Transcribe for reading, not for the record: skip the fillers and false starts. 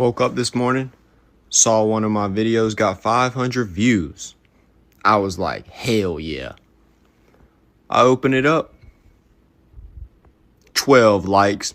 Woke up this morning, saw one of my videos got 500 views. I was like, hell yeah. I open it up, 12 likes,